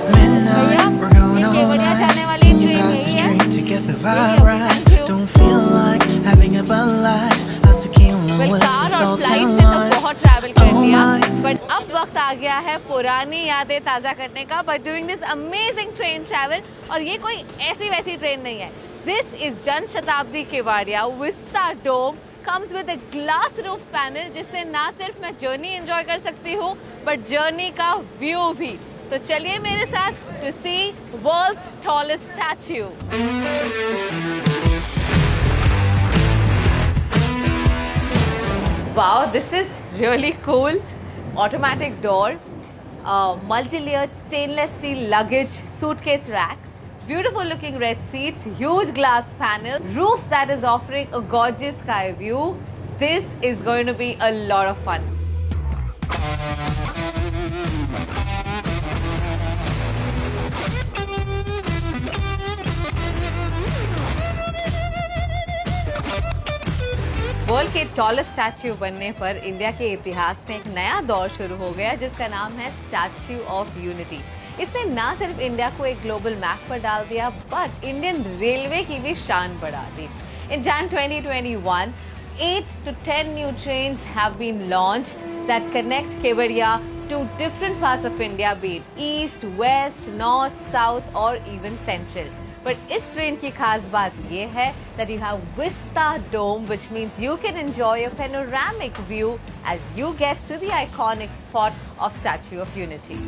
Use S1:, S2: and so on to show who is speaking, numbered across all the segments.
S1: भैया ये केवड़िया जाने वाली ट्रेन यही है। वेल कार और फ्लाइट से तो बहुत ट्रैवल कर लिया, बट अब वक्त आ गया है पुरानी यादें ताज़ा करने का but doing this amazing train travel. और ये कोई ऐसी वैसी ट्रेन नहीं है, this is Jan Shatabdi Kevadia vista dome comes with a glass roof panel जिससे ना सिर्फ मैं जर्नी एंजॉय कर सकती हूँ बट जर्नी का व्यू भी। तो चलिए मेरे साथ to see world's tallest statue. Wow, this is really cool. Automatic door, multi-layered stainless steel luggage suitcase rack, beautiful looking red seats, huge glass panel, roof that is offering a gorgeous sky view. This is going to be a lot of fun. World के tallest statue बनने पर India के इतिहास में एक नया दौर शुरू हो गया जिसका नाम है स्टैच्यू ऑफ यूनिटी। इसने ना सिर्फ इंडिया को एक ग्लोबल मैप पर डाल दिया बट इंडियन रेलवे की भी शान बढ़ा दी। इन Jan 2021, 8 to 10 new trains have been launched that connect Kevadia to different parts of India, be it east, west, north, south or even central. But इस ट्रेन की खास बात ये है that you have Vista Dome, which means you can enjoy a panoramic view as you get to the iconic spot of Statue of Unity.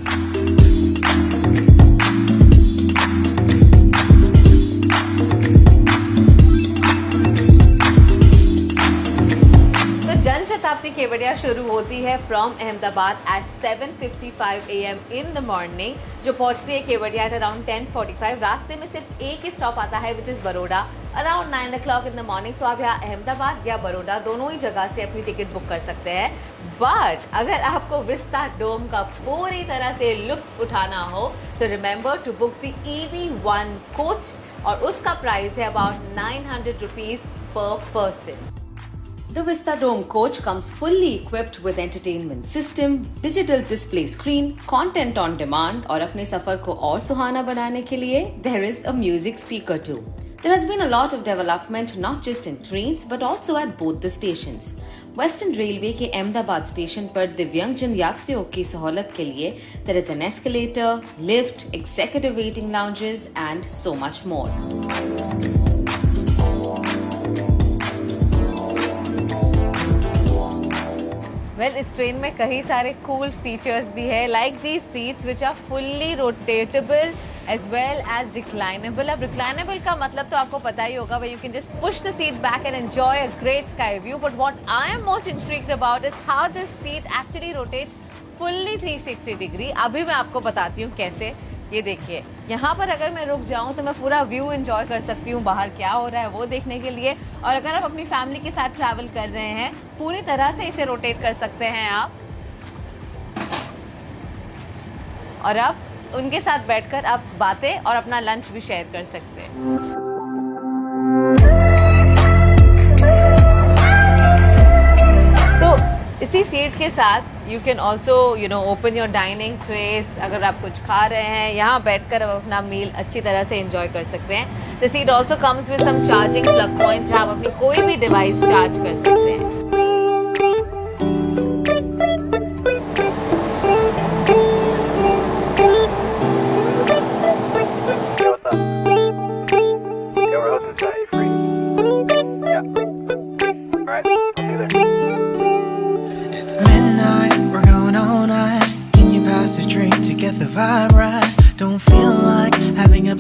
S1: जन शताब्दी केवड़िया शुरू होती है from Ahmedabad at 7:55 AM in the morning, जो पहुंचती है केवड़िया एट अराउंड 10:45। रास्ते में सिर्फ एक ही स्टॉप आता है which is Baroda around 9 o'clock in the morning. तो आप यहाँ अहमदाबाद या बड़ौदा दोनों ही जगह से अपनी टिकट बुक कर सकते हैं। बट अगर आपको विस्ता डोम का पूरी तरह से लुत्फ उठाना हो so remember to book the EV1 coach और उसका प्राइस है about 900 rupees per person.
S2: The Vista Dome coach comes fully equipped with entertainment system, digital display screen, content on demand और अपने सफर को और सुहाना बनाने के लिए there is a music speaker too. There has been a lot of development not just in trains but also at both the stations. Western Railway के Ahmedabad station पर दिव्यांगजन यात्रियों की सहूलत के लिए there is an escalator, lift, executive waiting lounges and so much more.
S1: Well इस train में कई सारे कूल फीचर्स भी है like the seats which are fully rotatable as well as reclinable. अब रिक्लाइनेबल का मतलब तो आपको पता ही होगा, you can just push the seat back and enjoy a great sky view. But what I am most intrigued about is how this seat actually rotates fully 360 degree. अभी मैं आपको बताती हूँ कैसे। ये देखिए, यहाँ पर अगर मैं रुक जाऊँ तो मैं पूरा व्यू एंजॉय कर सकती हूँ बाहर क्या हो रहा है वो देखने के लिए। और अगर आप अपनी फैमिली के साथ ट्रैवल कर रहे हैं पूरी तरह से इसे रोटेट कर सकते हैं आप, और आप उनके साथ बैठकर आप बातें और अपना लंच भी शेयर कर सकते हैं। इसी सीट के साथ you can also open your dining trace. अगर आप कुछ खा रहे हैं यहाँ बैठकर आप अपना मील अच्छी तरह से एंजॉय कर सकते हैं। The seat also comes with some charging plug points जहाँ आप अपनी कोई भी डिवाइस चार्ज कर सकते हैं।
S3: Pass a drink to get the vibe right. Don't feel like having a